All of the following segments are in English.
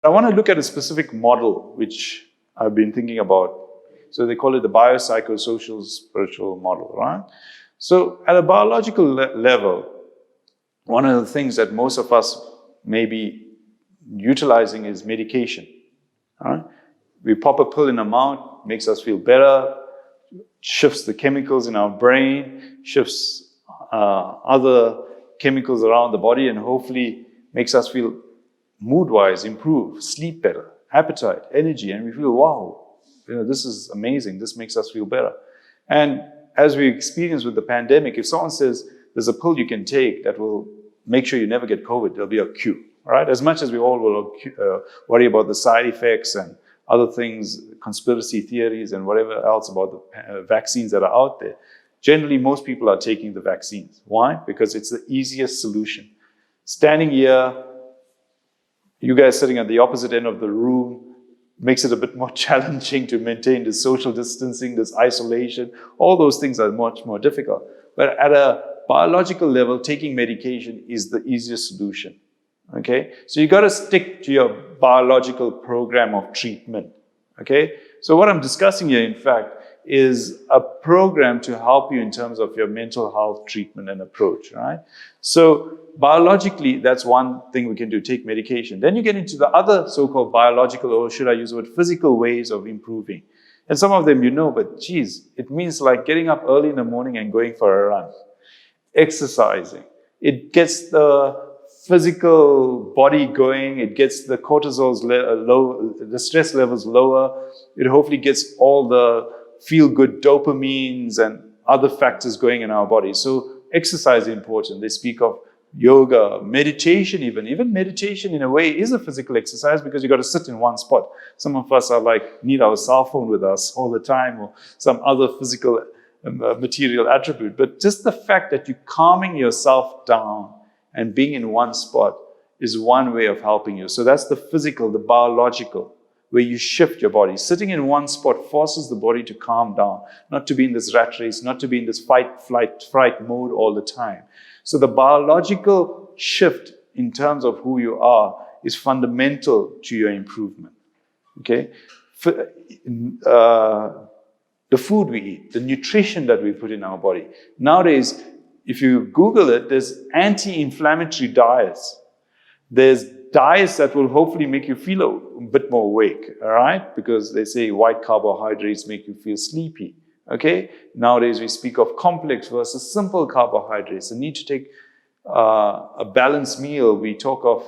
I want to look at a specific model which I've been thinking about. So they call it the Biopsychosocial-Spiritual model, right? So at a biological level, one of the things that most of us may be utilizing is medication. Right? We pop a pill in our mouth, makes us feel better, shifts the chemicals in our brain, shifts other chemicals around the body, and hopefully makes us feel mood-wise, improve, sleep better, appetite, energy, and we feel, wow, this is amazing, this makes us feel better. And as we experience with the pandemic, if someone says there's a pill you can take that will make sure you never get COVID, there'll be a cure, right? As much as we all will worry about the side effects and other things, conspiracy theories and whatever else about the vaccines that are out there, generally most people are taking the vaccines. Why? Because it's the easiest solution. Standing here, you guys sitting at the opposite end of the room, makes it a bit more challenging to maintain this social distancing, this isolation. All those things are much more difficult. But at a biological level, taking medication is the easiest solution. Okay? So you got to stick to your biological program of treatment. Okay? So what I'm discussing here, in fact, is a program to help you in terms of your mental health treatment and approach, right? So biologically, that's one thing we can do, take medication. Then you get into the other so-called biological, or should I use the word physical ways of improving. And some of them you know, but geez, it means like getting up early in the morning and going for a run. Exercising. It gets the physical body going, it gets the cortisol's low, the stress levels lower, it hopefully gets all the feel-good dopamines and other factors going in our body. So exercise is important. They speak of yoga, meditation even. Even meditation in a way is a physical exercise because you got to sit in one spot. Some of us are like, need our cell phone with us all the time or some other physical material attribute. But just the fact that you're calming yourself down and being in one spot is one way of helping you. So that's the physical, the biological, where you shift your body. Sitting in one spot forces the body to calm down, not to be in this rat race, not to be in this fight, flight, fright mode all the time. So the biological shift in terms of who you are is fundamental to your improvement. Okay? The food we eat, the nutrition that we put in our body. Nowadays, if you Google it, there's anti-inflammatory diets. There's diets that will hopefully make you feel a bit more awake, all right? Because they say white carbohydrates make you feel sleepy, okay? Nowadays, we speak of complex versus simple carbohydrates. The need to take a balanced meal. We talk of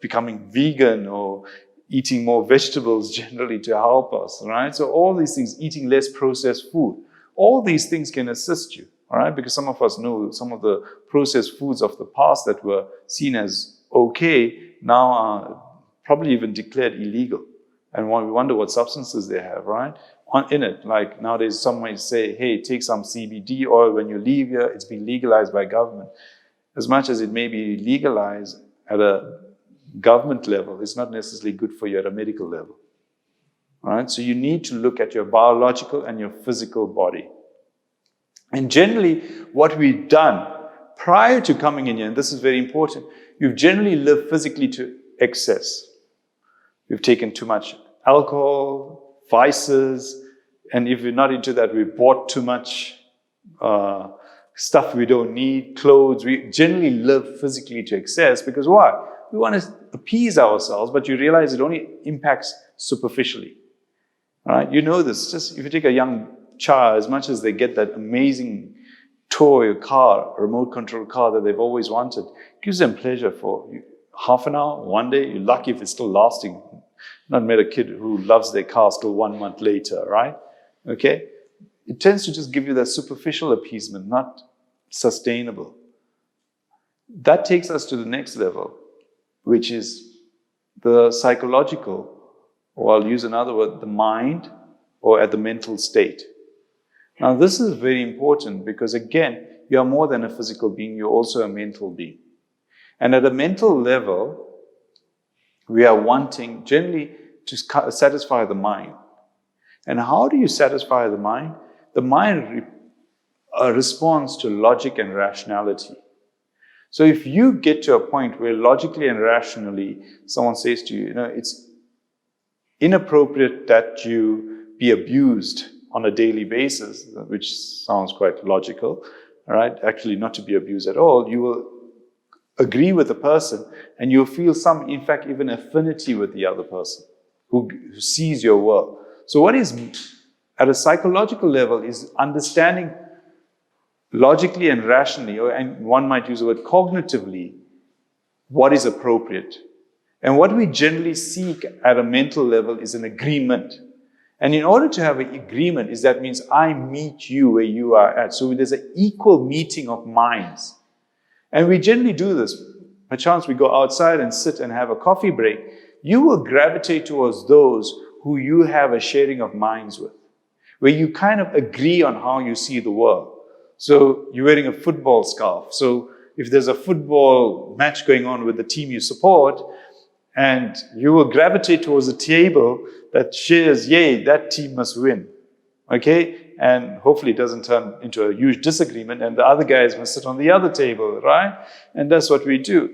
becoming vegan or eating more vegetables generally to help us, right? So all these things, eating less processed food, all these things can assist you, all right? Because some of us know some of the processed foods of the past that were seen as okay, now are probably even declared illegal. And we wonder what substances they have, right? In it, like nowadays some might say, hey, take some CBD oil when you leave here, it's been legalized by government. As much as it may be legalized at a government level, it's not necessarily good for you at a medical level. All right? So you need to look at your biological and your physical body. And generally, what we've done prior to coming in here, and this is very important, you've generally lived physically to excess. We've taken too much alcohol, vices, and if we're not into that, we bought too much stuff we don't need, clothes. We generally live physically to excess because why? We want to appease ourselves, but you realize it only impacts superficially. All right? You know this. Just if you take a young child, as much as they get that amazing toy or car, remote control car that they've always wanted, gives them pleasure for half an hour, one day. You're lucky if it's still lasting. Not met a kid who loves their car still 1 month later, right? Okay? It tends to just give you that superficial appeasement, not sustainable. That takes us to the next level, which is the psychological, or I'll use another word, the mind, or at the mental state. Now, this is very important because, again, you are more than a physical being, you're also a mental being. And at a mental level, we are wanting generally to satisfy the mind. And how do you satisfy the mind? The mind responds to logic and rationality. So if you get to a point where logically and rationally someone says to you, it's inappropriate that you be abused on a daily basis, which sounds quite logical, all right? Actually, not to be abused at all, you will agree with the person and you'll feel some, in fact, even affinity with the other person who sees your world. So what is, at a psychological level, is understanding logically and rationally, and one might use the word cognitively, what is appropriate. And what we generally seek at a mental level is an agreement. And in order to have an agreement, that means I meet you where you are at. So there's an equal meeting of minds. And we generally do this. Perchance we go outside and sit and have a coffee break. You will gravitate towards those who you have a sharing of minds with, where you kind of agree on how you see the world. So you're wearing a football scarf. So if there's a football match going on with the team you support, and you will gravitate towards a table that shares, yay, that team must win. Okay? And hopefully it doesn't turn into a huge disagreement and the other guys must sit on the other table, right? And that's what we do.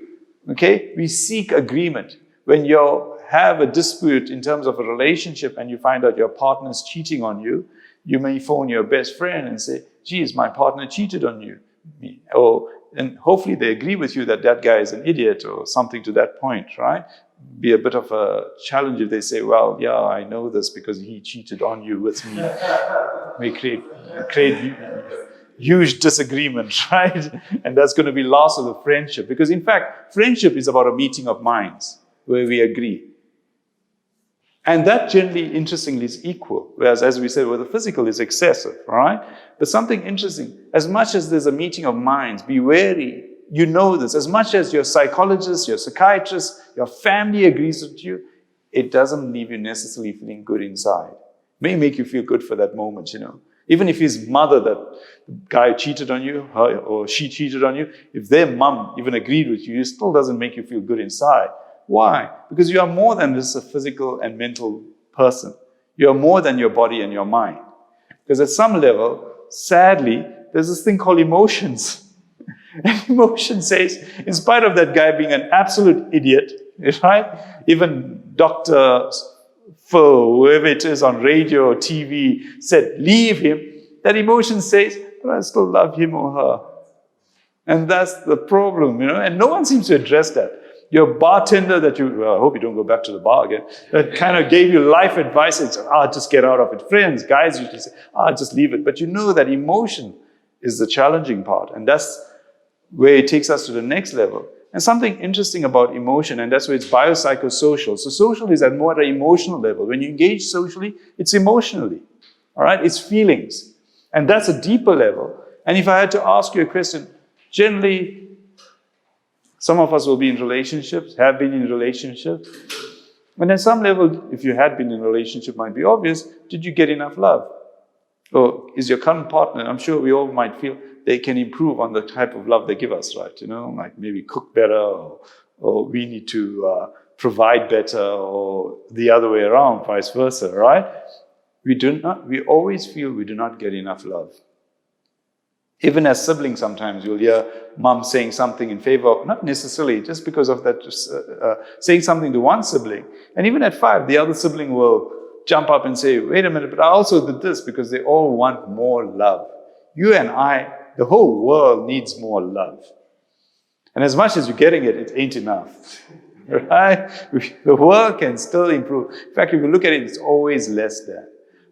Okay? We seek agreement. When you have a dispute in terms of a relationship and you find out your partner's cheating on you, you may phone your best friend and say, geez, my partner cheated on you. And hopefully they agree with you that that guy is an idiot or something to that point, right? Be a bit of a challenge if they say, well, yeah, I know this because he cheated on you with me. May create huge disagreement, right? And that's going to be loss of the friendship. Because in fact, friendship is about a meeting of minds where we agree. And that generally, interestingly, is equal. Whereas, as we said, the physical is excessive, right? But something interesting, as much as there's a meeting of minds, be wary. You know this. As much as your psychologist, your psychiatrist, your family agrees with you, it doesn't leave you necessarily feeling good inside. It may make you feel good for that moment, Even if his mother, that guy cheated on you, or she cheated on you, if their mom even agreed with you, it still doesn't make you feel good inside. Why? Because you are more than just a physical and mental person. You are more than your body and your mind. Because at some level, sadly, there's this thing called emotions. And emotion says, in spite of that guy being an absolute idiot, right? Even Dr. Phil, whoever it is on radio or TV, said, leave him. That emotion says, but I still love him or her. And that's the problem, and no one seems to address that. Your bartender that I hope you don't go back to the bar again, that kind of gave you life advice and said, just get out of it. Friends, guys usually say, just leave it. But you know that emotion is the challenging part. And that's where it takes us to the next level. And something interesting about emotion, and that's where it's biopsychosocial. So social is at more at an emotional level. When you engage socially, it's emotionally. All right? It's feelings. And that's a deeper level. And if I had to ask you a question, generally, some of us will be in relationships, have been in relationships. And at some level, if you had been in a relationship, might be obvious, did you get enough love? Or is your current partner, I'm sure we all might feel they can improve on the type of love they give us, right? Like maybe cook better, or we need to provide better, or the other way around, vice versa, right? We always feel we do not get enough love. Even as siblings, sometimes you'll hear mom saying something in favor of, not necessarily, just because of that, saying something to one sibling. And even at 5, the other sibling will jump up and say, wait a minute, but I also did this, because they all want more love. You and I, the whole world needs more love. And as much as you're getting it, it ain't enough. Right? The world can still improve. In fact, if you look at it, it's always less there.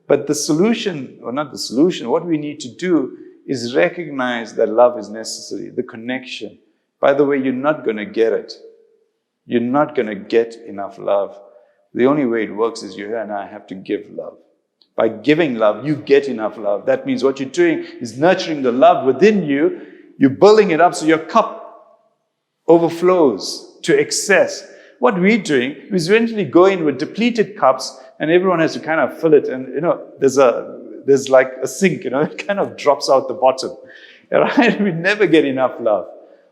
But the solution, or not the solution, what we need to do is recognize that love is necessary, the connection. By the way, you're not going to get it. You're not going to get enough love. The only way it works is you and I have to give love. By giving love, you get enough love. That means what you're doing is nurturing the love within you. You're building it up so your cup overflows to excess. What we're doing is eventually go in with depleted cups, and everyone has to kind of fill it. And there's like a sink, it kind of drops out the bottom. Right? We never get enough love.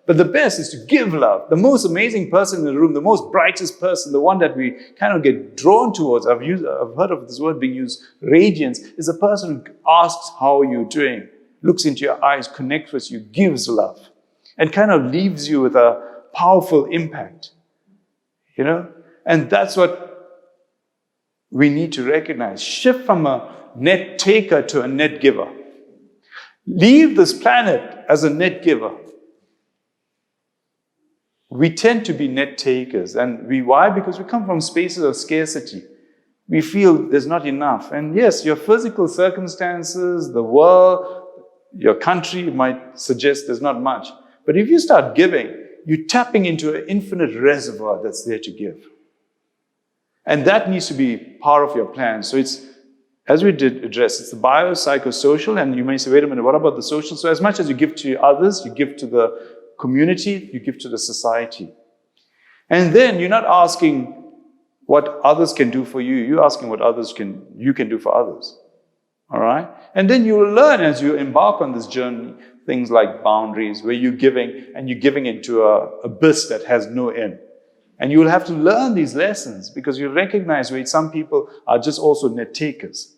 But the best is to give love. The most amazing person in the room, the most brightest person, the one that we kind of get drawn towards, I've heard of this word being used, radiance, is a person who asks how you're doing, looks into your eyes, connects with you, gives love. and kind of leaves you with a powerful impact. And that's what we need to recognize. Shift from a net taker to a net giver. Leave this planet as a net giver. We tend to be net takers. And why? Because we come from spaces of scarcity. We feel there's not enough. And yes, your physical circumstances, the world, your country might suggest there's not much. But if you start giving, you're tapping into an infinite reservoir that's there to give. And that needs to be part of your plan. So it's, as we did address, it's the biopsychosocial, and you may say, wait a minute, what about the social? So as much as you give to others, you give to the community, you give to the society. And then you're not asking what others can do for you, you're asking what you can do for others. All right? And then you will learn as you embark on this journey, things like boundaries, where you're giving, and you're giving into a abyss that has no end. And you will have to learn these lessons, because you recognize where some people are just also net takers.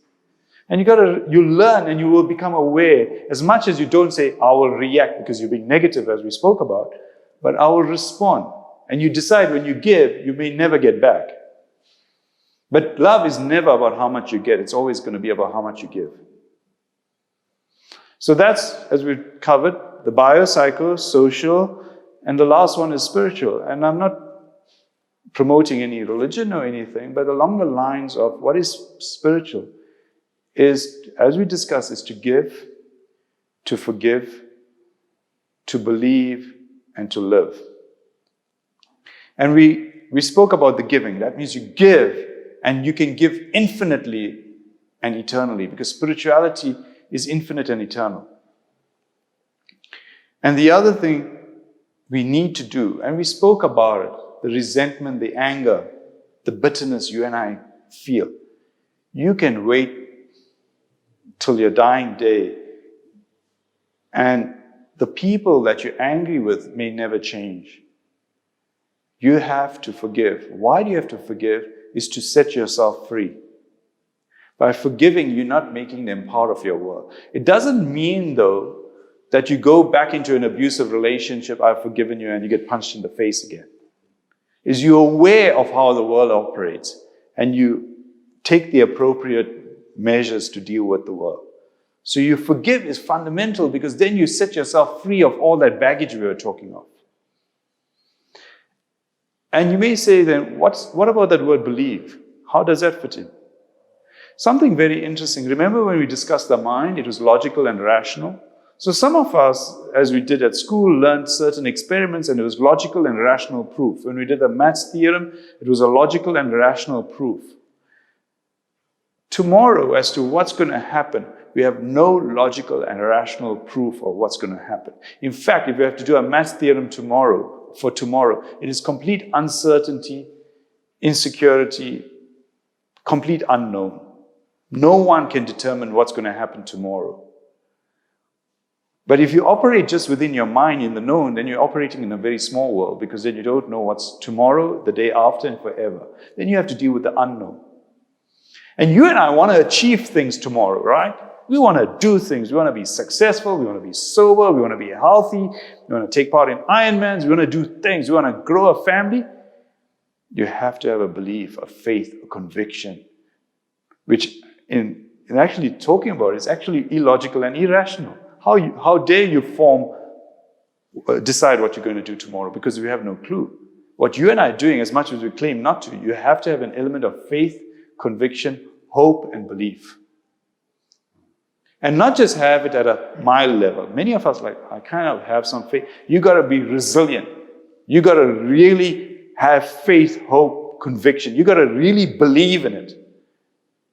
And you learn, and you will become aware, as much as you don't say, I will react because you're being negative, as we spoke about, but I will respond. And you decide when you give, you may never get back. But love is never about how much you get. It's always going to be about how much you give. So that's, as we've covered, the biopsychosocial, and the last one is spiritual. And I'm not promoting any religion or anything, but along the lines of what is spiritual is, as we discussed, is to give, to forgive, to believe, and to live. And we spoke about the giving. That means you give, and you can give infinitely and eternally, because spirituality is infinite and eternal. And the other thing we need to do, and we spoke about it, the resentment, the anger, the bitterness you and I feel. You can wait till your dying day, and the people that you're angry with may never change. You have to forgive. Why do you have to forgive? Is to set yourself free. By forgiving, you're not making them part of your world. It doesn't mean, though, that you go back into an abusive relationship, I've forgiven you, and you get punched in the face again. Is you're aware of how the world operates, and you take the appropriate measures to deal with the world. So you forgive is fundamental, because then you set yourself free of all that baggage we were talking of. And you may say then, what about that word believe? How does that fit in? Something very interesting. Remember when we discussed the mind, it was logical and rational. So some of us, as we did at school, learned certain experiments, and it was logical and rational proof. When we did the maths theorem, it was a logical and rational proof. Tomorrow, as to what's going to happen, we have no logical and rational proof of what's going to happen. In fact, if we have to do a maths theorem for tomorrow, it is complete uncertainty, insecurity, complete unknown. No one can determine what's going to happen tomorrow. But if you operate just within your mind in the known, then you're operating in a very small world, because then you don't know what's tomorrow, the day after, and forever. Then you have to deal with the unknown. And you and I want to achieve things tomorrow, right? We want to do things. We want to be successful. We want to be sober. We want to be healthy. We want to take part in Ironmans. We want to do things. We want to grow a family. You have to have a belief, a faith, a conviction, which in actually talking about it is actually illogical and irrational. How dare you decide what you're going to do tomorrow, because we have no clue. What you and I are doing, as much as we claim not to, you have to have an element of faith, conviction, hope, and belief. And not just have it at a mild level. Many of us I kind of have some faith. You got to be resilient. You got to really have faith, hope, conviction. You got to really believe in it.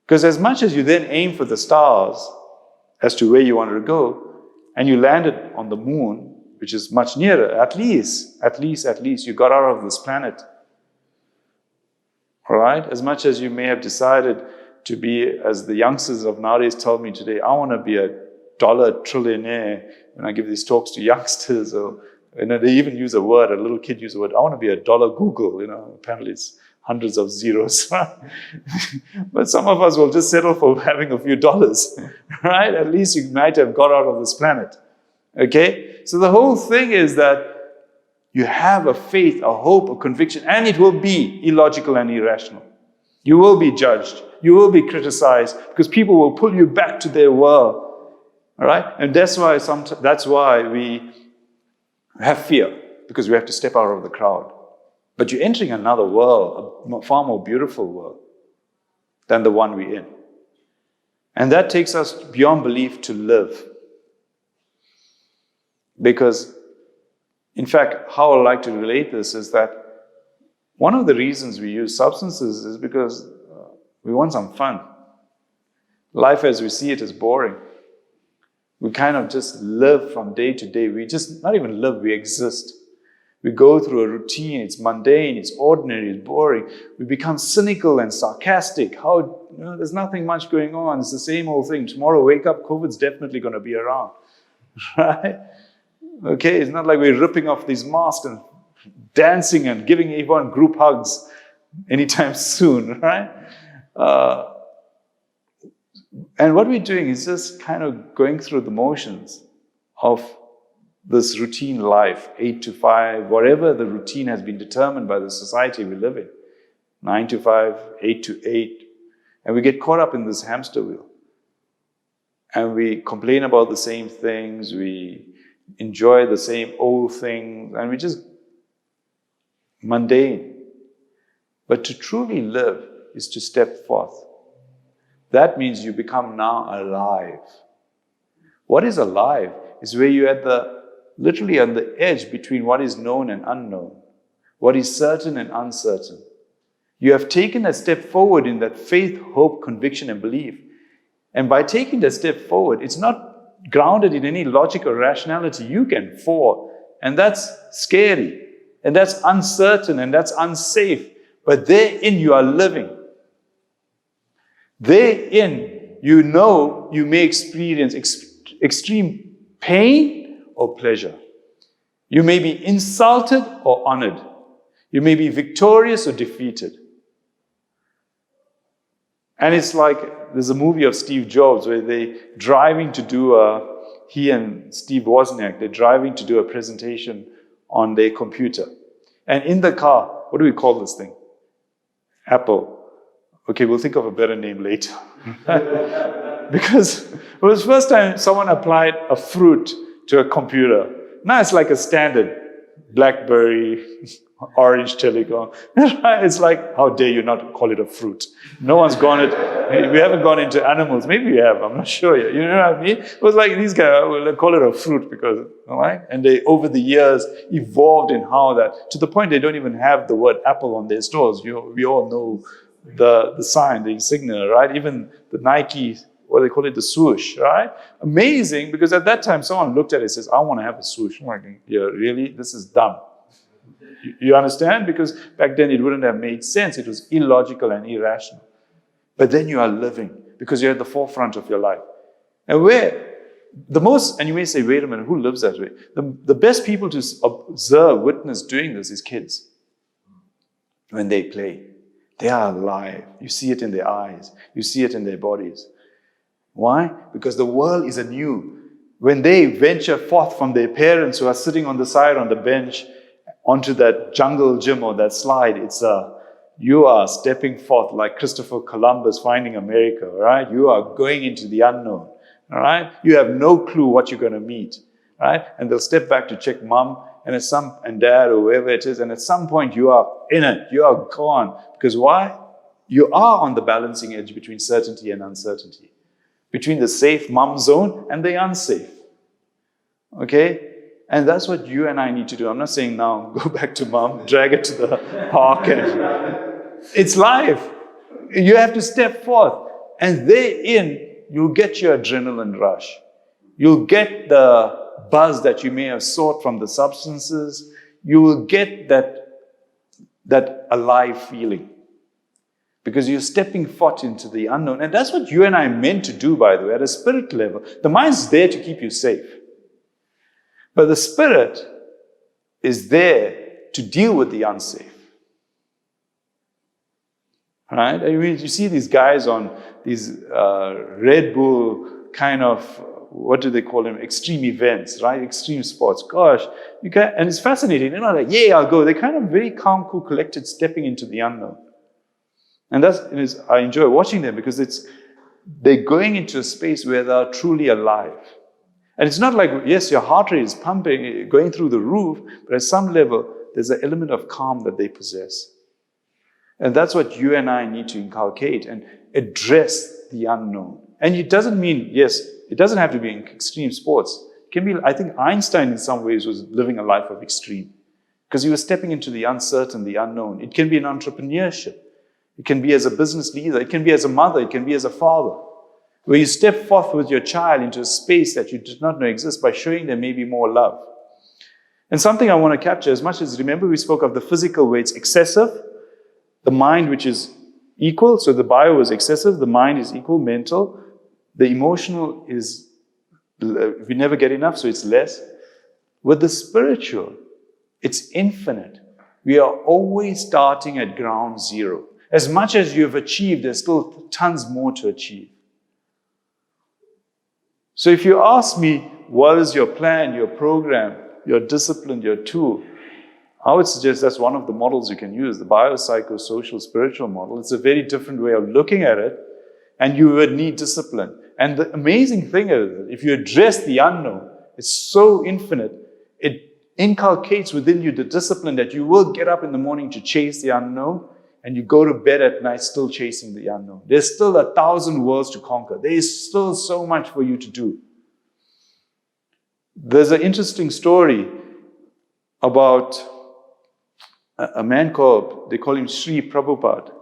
Because as much as you then aim for the stars as to where you wanted to go, and you landed on the moon, which is much nearer, at least, you got out of this planet. All right? As much as you may have decided to be, as the youngsters of nowadays tell me today, I want to be a dollar trillionaire. When I give these talks to youngsters, or they even use a word, a little kid uses a word, I want to be a dollar Google. Apparently it's hundreds of zeros. But some of us will just settle for having a few dollars, right? At least you might have got out of this planet. Okay? So the whole thing is that you have a faith, a hope, a conviction, and it will be illogical and irrational. You will be judged. You will be criticized because people will pull you back to their world. All right? And that's why we have fear, because we have to step out of the crowd. But you're entering another world, a far more beautiful world than the one we're in. And that takes us beyond belief to live. Because, in fact, how I like to relate this is that one of the reasons we use substances is because we want some fun. Life as we see it is boring. We kind of just live from day to day. We just not even live, we exist. We go through a routine, it's mundane, it's ordinary, it's boring. We become cynical and sarcastic. There's nothing much going on, it's the same old thing. Tomorrow, wake up, COVID's definitely going to be around. Right? Okay, it's not like we're ripping off these masks and dancing and giving everyone group hugs anytime soon, right? And what we're doing is just kind of going through the motions of this routine life, 8 to 5, whatever the routine has been determined by the society we live in. 9 to 5, 8 to 8. And we get caught up in this hamster wheel. And we complain about the same things, we enjoy the same old things, and we just mundane. But to truly live is to step forth. That means you become now alive. What is alive is where you're literally on the edge between what is known and unknown, what is certain and uncertain. You have taken a step forward in that faith, hope, conviction, and belief. And by taking that step forward, it's not grounded in any logic or rationality. You can fall, and that's scary, and that's uncertain, and that's unsafe. But therein you are living. Therein, you know you may experience extreme pain or pleasure. You may be insulted or honored. You may be victorious or defeated. And it's like, there's a movie of Steve Jobs where he and Steve Wozniak, they're driving to do a presentation on their computer. And in the car, what do we call this thing? Apple. Okay, we'll think of a better name later. Because it was the first time someone applied a fruit to a computer. Now it's like a standard BlackBerry, Orange Telecom. It's like, how dare you not call it a fruit? No one's we haven't gone into animals. Maybe we have, I'm not sure yet. You know what I mean? It was like these guys, will call it a fruit because, all right? And they, over the years, evolved in how that, to the point they don't even have the word apple on their stores. We all know the sign, the insignia, right? Even the Nike, what they call it, the swoosh, right? Amazing, because at that time, someone looked at it and says, I want to have a swoosh. I'm like, yeah, really? This is dumb. You understand? Because back then it wouldn't have made sense. It was illogical and irrational. But then you are living because you're at the forefront of your life. And and you may say, wait a minute, who lives that way? The best people to observe, witness doing this is kids. When they play, they are alive. You see it in their eyes. You see it in their bodies. Why? Because the world is anew. When they venture forth from their parents who are sitting on the side on the bench onto that jungle gym or that slide, you are stepping forth like Christopher Columbus finding America, right? You are going into the unknown, all right? You have no clue what you're going to meet, right? And they'll step back to check mom and dad or whoever it is, and at some point you are in it, you are gone. Because why? You are on the balancing edge between certainty and uncertainty, between the safe mom zone and the unsafe, okay? And that's what you and I need to do. I'm not saying now, go back to mom, drag it to the park. It's life. You have to step forth. And therein, you'll get your adrenaline rush. You'll get the buzz that you may have sought from the substances. You will get that alive feeling. Because you're stepping forth into the unknown. And that's what you and I are meant to do, by the way, at a spirit level. The mind's there to keep you safe. But the spirit is there to deal with the unsafe. Right? I mean, you see these guys on these Red Bull kind of what do they call them? Extreme events, right? Extreme sports. Gosh, you can, and it's fascinating. They're not like, yeah, I'll go. They're kind of very calm, cool, collected, stepping into the unknown. And I enjoy watching them because they're going into a space where they're truly alive. And it's not like, yes, your heart rate is pumping, going through the roof, but at some level, there's an element of calm that they possess. And that's what you and I need to inculcate and address the unknown. And it doesn't mean, yes, it doesn't have to be in extreme sports. It can be, I think Einstein in some ways was living a life of extreme because he was stepping into the uncertain, the unknown. It can be in entrepreneurship. It can be as a business leader. It can be as a mother. It can be as a father, where you step forth with your child into a space that you did not know exists by showing them maybe more love. And something I want to capture as much as, remember we spoke of the physical where it's excessive, the mind which is equal, so the bio is excessive, the mind is equal, mental, the emotional is, we never get enough, so it's less. With the spiritual, it's infinite. We are always starting at ground zero. As much as you've achieved, there's still tons more to achieve. So if you ask me, what is your plan, your program, your discipline, your tool? I would suggest that's one of the models you can use, the biopsychosocial-spiritual model. It's a very different way of looking at it, and you would need discipline. And the amazing thing is, if you address the unknown, it's so infinite, it inculcates within you the discipline that you will get up in the morning to chase the unknown, and you go to bed at night still chasing the unknown. There's still 1,000 worlds to conquer. There is still so much for you to do. There's an interesting story about a man they call him Sri Prabhupada.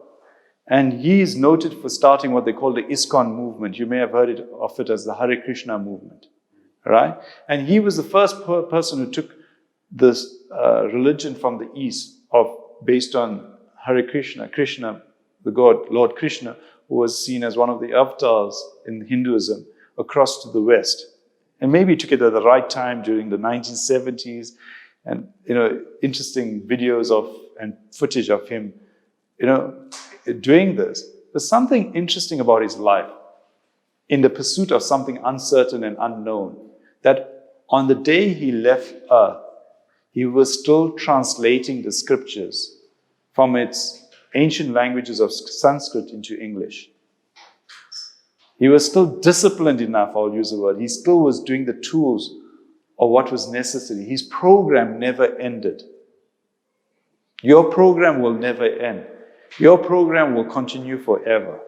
And he is noted for starting what they call the ISKCON movement. You may have heard of it as the Hare Krishna movement, right? And he was the first person who took this religion from the East based on Hare Krishna, Krishna, the God, Lord Krishna, who was seen as one of the avatars in Hinduism, across to the West. And maybe he took it at the right time during the 1970s, and interesting videos and footage of him, doing this. There's something interesting about his life in the pursuit of something uncertain and unknown, that on the day he left Earth, he was still translating the scriptures from its ancient languages of Sanskrit into English. He was still disciplined enough, I'll use the word. He still was doing the tools of what was necessary. His program never ended. Your program will never end. Your program will continue forever.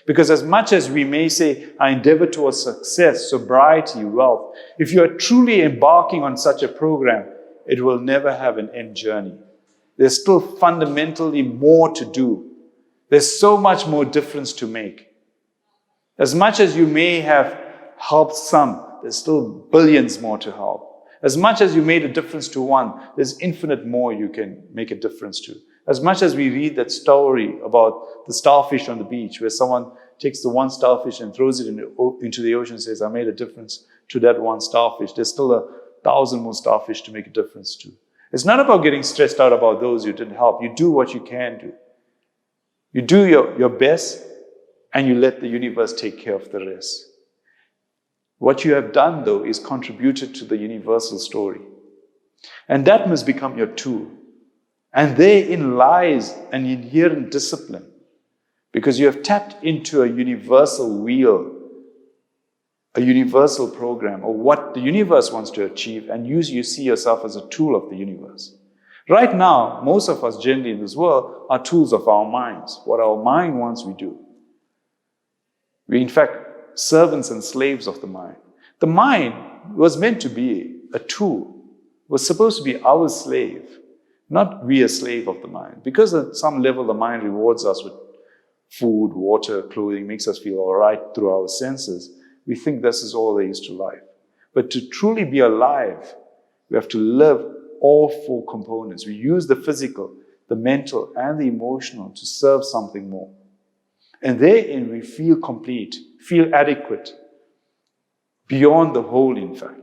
Because as much as we may say, I endeavor towards success, sobriety, wealth, if you are truly embarking on such a program, it will never have an end journey. There's still fundamentally more to do. There's so much more difference to make. As much as you may have helped some, there's still billions more to help. As much as you made a difference to one, there's infinite more you can make a difference to. As much as we read that story about the starfish on the beach, where someone takes the one starfish and throws it into the ocean and says, I made a difference to that one starfish, there's still 1,000 more starfish to make a difference to. It's not about getting stressed out about those you didn't help. You do what you can do. You do your best, and you let the universe take care of the rest. What you have done, though, is contributed to the universal story. And that must become your tool. And therein lies an inherent discipline, because you have tapped into a universal wheel, a universal program, or what the universe wants to achieve, and you see yourself as a tool of the universe. Right now, most of us generally in this world are tools of our minds. What our mind wants, we do. We're in fact servants and slaves of the mind. The mind was meant to be a tool, was supposed to be our slave, not we a slave of the mind. Because at some level the mind rewards us with food, water, clothing, makes us feel all right through our senses. We think this is all there is to life. But to truly be alive, we have to live all four components. We use the physical, the mental, and the emotional to serve something more. And therein we feel complete, feel adequate, beyond the whole, in fact.